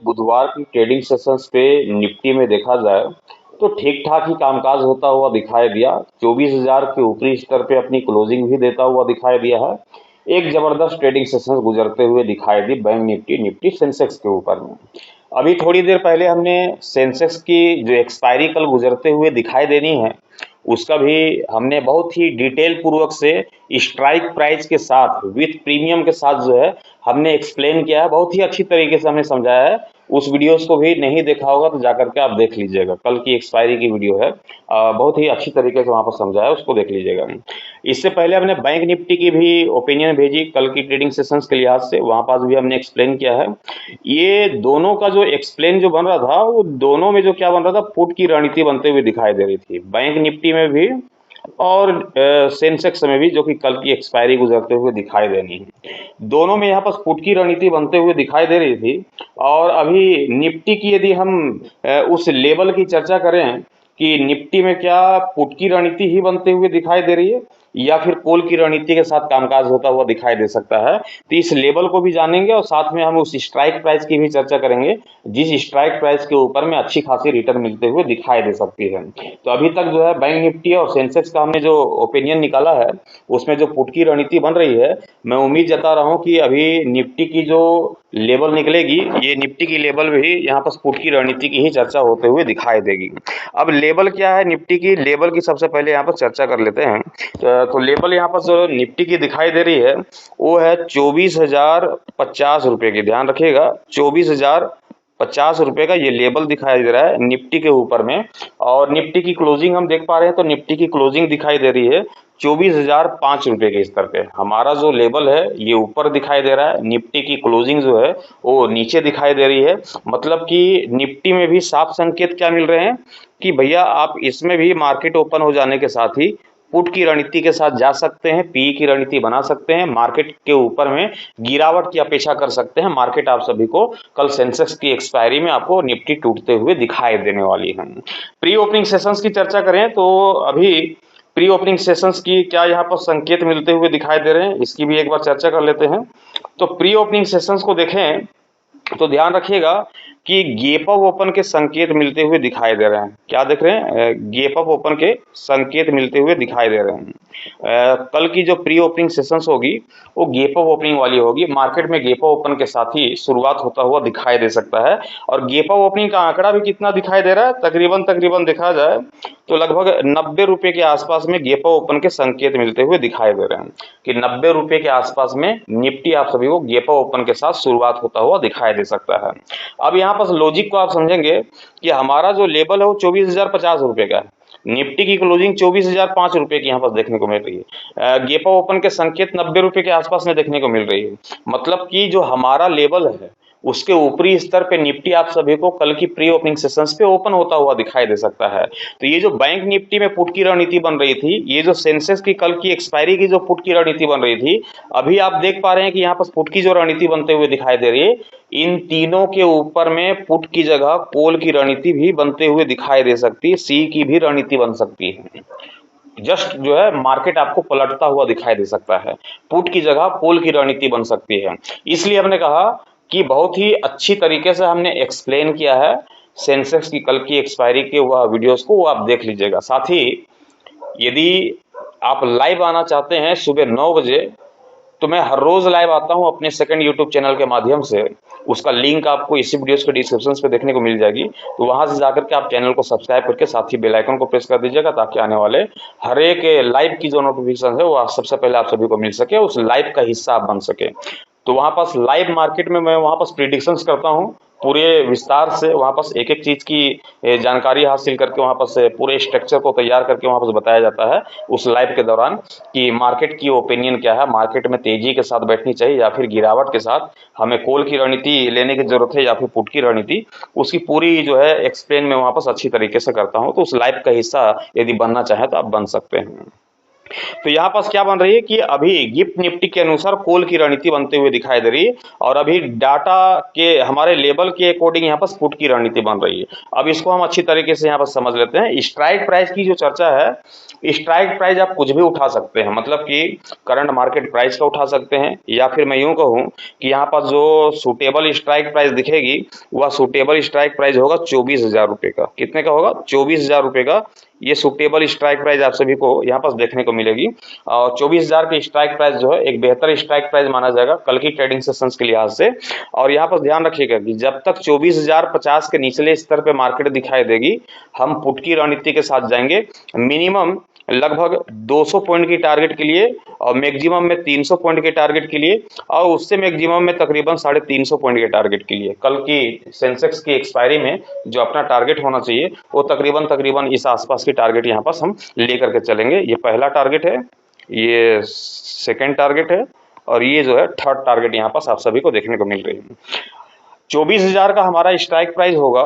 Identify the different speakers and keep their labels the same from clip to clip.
Speaker 1: बुधवार की trading sessions पे निफ्टी में देखा जाए तो ठीक ठाक ही कामकाज होता हुआ दिखाई दिया। 24,000 के ऊपरी स्तर पे अपनी क्लोजिंग भी देता हुआ दिखाई दिया है। एक जबरदस्त ट्रेडिंग सेशन गुजरते हुए दिखाई दी बैंक निफ्टी निफ्टी सेंसेक्स के ऊपर में। अभी थोड़ी देर पहले हमने सेंसेक्स की जो एक्सपायरी कल गुजरते हुए दिखाई देनी है उसका भी हमने बहुत ही डिटेल पूर्वक से स्ट्राइक प्राइस के साथ विथ प्रीमियम के साथ जो है हमने एक्सप्लेन किया है। बहुत ही अच्छी तरीके से हमने समझाया है। उस वीडियोस को भी नहीं देखा होगा तो जाकर के आप देख लीजिएगा। कल की एक्सपायरी की वीडियो है, बहुत ही अच्छी तरीके से वहां पर समझाया है, उसको देख लीजिएगा। इससे पहले हमने बैंक निफ्टी की भी ओपिनियन भेजी कल की ट्रेडिंग सेशंस के लिहाज से, वहां पास भी हमने एक्सप्लेन किया है। ये दोनों का जो एक्सप्लेन जो बन रहा था वो दोनों में जो क्या बन रहा था, पुट की रणनीति बनते हुए दिखाई दे रही थी, बैंक निफ्टी में भी और सेंसेक्स में भी, जो कि कल की एक्सपायरी गुजरते हुए दिखाई देनी है। दोनों में यहाँ पर पुट की रणनीति बनते हुए दिखाई दे रही थी। और अभी निफ्टी की यदि हम उस लेवल की चर्चा करें कि निफ्टी में क्या पुट की रणनीति ही बनते हुए दिखाई दे रही है या फिर कॉल की रणनीति के साथ कामकाज होता हुआ दिखाई दे सकता है, तो इस लेवल को भी जानेंगे और साथ में हम उस स्ट्राइक प्राइस की भी चर्चा करेंगे जिस स्ट्राइक प्राइस के ऊपर में अच्छी खासी रिटर्न मिलते हुए दिखाई दे सकती है। तो अभी तक जो है बैंक निफ्टी और सेंसेक्स का हमने जो ओपिनियन निकाला है उसमें जो पुट की रणनीति बन रही है, मैं उम्मीद जता रहा हूं कि अभी निफ्टी की जो लेवल निकलेगी, ये निफ्टी की लेवल भी यहाँ पर पुट की रणनीति की ही चर्चा होते हुए दिखाई देगी। अब लेवल क्या है निफ्टी की, लेवल की सबसे पहले यहाँ पर चर्चा कर लेते हैं। तो लेवल यहाँ पर जो निफ्टी की दिखाई दे रही है वो है 24,050 रुपए की। ध्यान रखिएगा, 24,050 रुपए का ये लेवल दिखाई दे रहा है निफ्टी के ऊपर में। और निफ्टी की क्लोजिंग हम देख पा रहे हैं, तो निफ्टी की क्लोजिंग दिखाई दे रही है 24,005 रुपए के स्तर पे। हमारा जो लेवल है ये ऊपर दिखाई दे रहा है, निफ्टी की क्लोजिंग जो है वो नीचे दिखाई दे रही है। मतलब कि निफ्टी में भी साफ संकेत क्या मिल रहे हैं कि भैया आप इसमें भी मार्केट ओपन हो जाने के साथ ही पुट की रणनीति के साथ जा सकते हैं, पी की रणनीति बना सकते हैं, मार्केट के ऊपर में गिरावट की अपेक्षा कर सकते हैं। मार्केट आप सभी को कल सेंसेक्स की एक्सपायरी में आपको निफ्टी टूटते हुए दिखाई देने वाली है। प्री ओपनिंग सेशंस की चर्चा करें तो अभी प्री ओपनिंग सेशंस की क्या यहाँ पर संकेत मिलते हुए दिखाई दे रहे हैं, इसकी भी एक बार चर्चा कर लेते हैं। तो प्री ओपनिंग सेशंस को देखें तो ध्यान रखिएगा कि गैप अप ओपन के संकेत मिलते हुए दिखाई दे रहे हैं। क्या देख रहे हैं, गैप अप ओपन के संकेत मिलते हुए दिखाई दे रहे हैं। कल की जो प्री ओपनिंग सेशंस होगी वो गैप अप ओपनिंग वाली होगी। मार्केट में गैप अप ओपन के साथ ही शुरुआत होता हुआ दिखाई दे सकता है। और गैप अप ओपनिंग का आंकड़ा भी कितना दिखाई दे रहा है, तकरीबन देखा जाए तो लगभग 90 रुपए के आसपास में गैप अप ओपन के संकेत मिलते हुए दिखाई दे रहे हैं कि 90 रुपए के आसपास में निफ्टी आप सभी को गैप अप ओपन के साथ शुरुआत होता हुआ दिखाई दे सकता है। अब यहाँ पर लॉजिक को आप समझेंगे कि हमारा जो लेवल है वो 24,050 रुपए का है, निफ्टी की क्लोजिंग 24,005 रुपए की यहाँ पर देखने को मिल रही है, गैप अप ओपन के संकेत 90 रुपए के आसपास में देखने को मिल रही है। मतलब कि जो हमारा लेवल है उसके ऊपरी स्तर पे निफ्टी आप सभी को कल की प्री ओपनिंग सेशंस पे ओपन होता हुआ दिखाई दे सकता है। तो ये जो बैंक निफ्टी में पुट की रणनीति बन रही थी, ये जो सेंसेक्स की कल की एक्सपायरी की जो पुट की रणनीति बन रही थी, अभी आप देख पा रहे हैं कि यहाँ पर पुट की जो रणनीति बनते हुए दिखाई दे रही है, इन तीनों के ऊपर में पुट की जगह कॉल की रणनीति भी बनते हुए दिखाई दे सकती है, सी की भी रणनीति बन सकती है। जस्ट जो है मार्केट आपको पलटता हुआ दिखाई दे सकता है, पुट की जगह कॉल की रणनीति बन सकती है। इसलिए हमने कहा कि बहुत ही अच्छी तरीके से हमने एक्सप्लेन किया है सेंसेक्स की कल की एक्सपायरी के वह वीडियोस को, वो आप देख लीजिएगा। साथ ही यदि आप लाइव आना चाहते हैं सुबह 9 बजे, तो मैं हर रोज लाइव आता हूं अपने सेकंड यूट्यूब चैनल के माध्यम से। उसका लिंक आपको इसी वीडियोस के डिस्क्रिप्शन पे देखने को मिल जाएगी। तो वहां से जाकर के आप चैनल को सब्सक्राइब करके साथ ही बेल आइकन को प्रेस कर दीजिएगा, ताकि आने वाले हर एक लाइव की जो नोटिफिकेशन है वो सबसे पहले आप सभी को मिल सके, उस लाइव का हिस्सा आप बन सके। तो वहां पास लाइव मार्केट में मैं वहां पास प्रिडिक्शंस करता हूं पूरे विस्तार से, वहां पास एक एक चीज की जानकारी हासिल करके वहां पास पूरे स्ट्रक्चर को तैयार करके वहां पास बताया जाता है उस लाइव के दौरान कि मार्केट की ओपिनियन क्या है, मार्केट में तेजी के साथ बैठनी चाहिए या फिर गिरावट के साथ हमें कॉल की रणनीति लेने की जरूरत है या फिर पुट की रणनीति, उसकी पूरी जो है एक्सप्लेन मैं वहां पास अच्छी तरीके से करता हूं। तो उस लाइव का हिस्सा यदि बनना चाहे तो आप बन सकते हैं। तो यहाँ पास क्या बन रही है कि अभी गिफ्ट निफ्टी के अनुसार कॉल की रणनीति बनते हुए दिखाई दे रही है, और अभी डाटा के हमारे लेवल के अकॉर्डिंग यहाँ पास पुट की रणनीति बन रही है। अब इसको हम अच्छी तरीके से यहाँ पर समझ लेते हैं। स्ट्राइक प्राइस की जो चर्चा है, स्ट्राइक प्राइस आप कुछ भी उठा सकते हैं, मतलब कि करंट मार्केट प्राइस का उठा सकते हैं, या फिर मैं यूं कहूं कि यहाँ पर जो सुटेबल स्ट्राइक प्राइस दिखेगी वह सुटेबल स्ट्राइक प्राइस होगा 24,000 रुपये का। कितने का होगा? 24,000 रुपये का ये सुटेबल स्ट्राइक प्राइस आप सभी को यहाँ पास देखने को मिलेगी। और 24,000 की स्ट्राइक प्राइस जो है एक बेहतर स्ट्राइक प्राइस माना जाएगा कल की ट्रेडिंग सेशंस के लिहाज से। और यहाँ पर ध्यान रखिएगा कि जब तक 24,050 के निचले स्तर पे मार्केट दिखाई देगी, हम पुट की रणनीति के साथ जाएंगे। मिनिमम लगभग 200 पॉइंट की टारगेट के लिए और मैक्सिमम में 300 पॉइंट के टारगेट के लिए, और उससे मैक्सिमम में तकरीबन 350 पॉइंट के टारगेट के लिए। कल की सेंसेक्स की एक्सपायरी में जो अपना टारगेट होना चाहिए वो तकरीबन इस आसपास की टारगेट यहाँ पास हम लेकर के चलेंगे। ये पहला टारगेट है, ये सेकेंड टारगेट है, और ये जो है थर्ड टारगेट यहाँ पास आप सभी को देखने को मिल रही है। 24,000 का हमारा स्ट्राइक प्राइस होगा,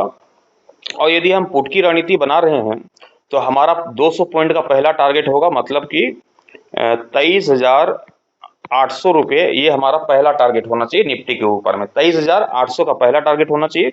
Speaker 1: और यदि हम पुट की रणनीति बना रहे हैं तो हमारा 200 पॉइंट का पहला टारगेट होगा, मतलब कि 23,800 रुपये ये हमारा पहला टारगेट होना चाहिए निफ्टी के ऊपर में। 23,800 का पहला टारगेट होना चाहिए।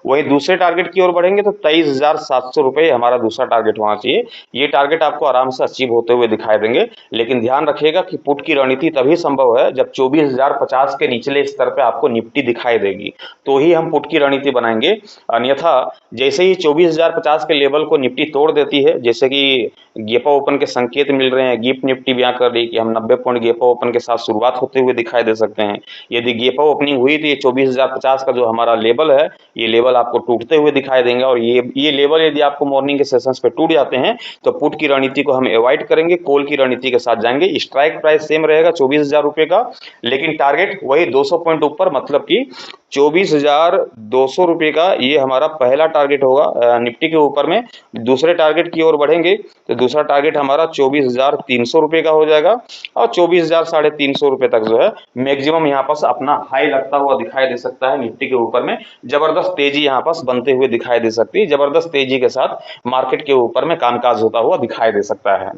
Speaker 1: वहीं दूसरे टारगेट की ओर बढ़ेंगे तो 23,700 रुपये हमारा दूसरा टारगेट होना चाहिए। ये टारगेट आपको आराम से अचीव होते हुए दिखाई देंगे। लेकिन ध्यान रखिएगा कि पुट की रणनीति तभी संभव है जब 24,050 के निचले स्तर पे आपको निफ्टी दिखाई देगी, तो ही हम पुट की रणनीति बनाएंगे। अन्यथा जैसे ही 24,050 के लेवल को निफ्टी तोड़ देती है, जैसे कि गेपा ओपन के संकेत मिल रहे हैं, गिफ्ट निफ्टी बयां कर रही कि हम 90 पॉइंट गेपा ओपन के साथ शुरुआत होते हुए दिखाई दे सकते हैं। यदि गेपा ओपनिंग हुई तो ये 24,050 का जो हमारा लेवल है, ये लेवल आपको टूटते हुए दिखाई देंगे। और ये लेवल यदि आपको मॉर्निंग के सेशंस पे टूट जाते हैं तो पुट की रणनीति को हम अवॉइड करेंगे, कॉल की रणनीति के साथ जाएंगे। स्ट्राइक प्राइस सेम रहेगा 24,000 रुपये का, लेकिन टारगेट वही 200 पॉइंट ऊपर, मतलब कि 24,200 रुपये का ये हमारा पहला टारगेट होगा निफ्टी के ऊपर में। दूसरे टारगेट की ओर बढ़ेंगे तो दूसरा टारगेट हमारा 24,300 रुपये का हो जाएगा, और 24,350 रुपये तक जो है मैक्सिमम यहाँ पास अपना हाई लगता हुआ दिखाई दे सकता है। निफ्टी के ऊपर में जबरदस्त तेजी यहाँ पास बनते हुए दिखाई दे सकती है, जबरदस्त तेजी के साथ मार्केट के ऊपर में कामकाज होता हुआ दिखाई दे सकता है।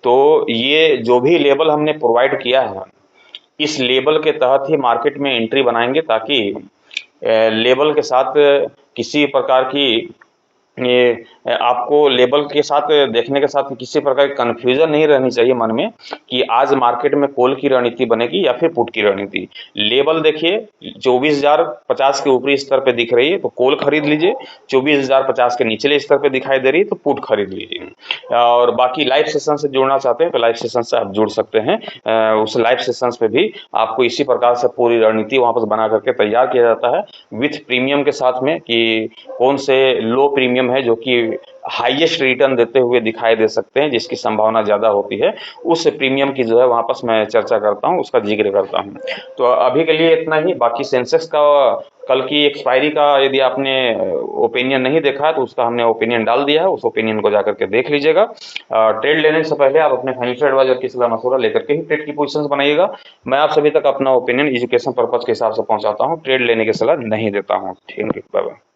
Speaker 1: तो ये जो भी लेवल हमने प्रोवाइड किया है, इस लेवल के तहत ही मार्केट में एंट्री बनाएंगे, ताकि लेवल के साथ किसी प्रकार की ये आपको लेवल के साथ देखने के साथ किसी प्रकार की कंफ्यूजन नहीं रहनी चाहिए मन में कि आज मार्केट में कॉल की रणनीति बनेगी या फिर पुट की रणनीति। लेवल देखिए 24,050 के ऊपरी स्तर पे दिख रही है तो कॉल खरीद लीजिए, 24,050 के निचले स्तर पे दिखाई दे रही है तो पुट खरीद लीजिए। और बाकी लाइव सेशन से जुड़ना चाहते हैं तो लाइव सेशन से आप जुड़ सकते हैं। उस लाइव सेशंस पे भी आपको इसी प्रकार से पूरी रणनीति वहाँ पर बना करके तैयार किया जाता है विथ प्रीमियम के साथ में, कि कौन से लो प्रीमियम है जो कि हाईएस्ट रिटर्न देते हुए दिखाई दे सकते हैं, जिसकी संभावना ज्यादा होती है, उस प्रीमियम की जो है वहां पर मैं चर्चा करता हूं, उसका जिक्र करता हूं। तो अभी के लिए इतना ही। बाकी सेंसेक्स का कल की एक्सपायरी का यदि आपने ओपिनियन नहीं देखा है तो उसका हमने ओपिनियन डाल दिया है, उस ओपिनियन को जाकर के देख लीजिएगा। ट्रेड लेने से पहले आप अपने फाइनेंशियल एडवाइजर की सलाह मशवरा लेकर के ही ट्रेड की पोजीशंस बनाइएगा। मैं आप सभी तक अपना ओपिनियन एजुकेशन पर्पज के हिसाब से पहुंचाता हूं, ट्रेड लेने की सलाह नहीं देता हूं। ठीक है, बाय बाय।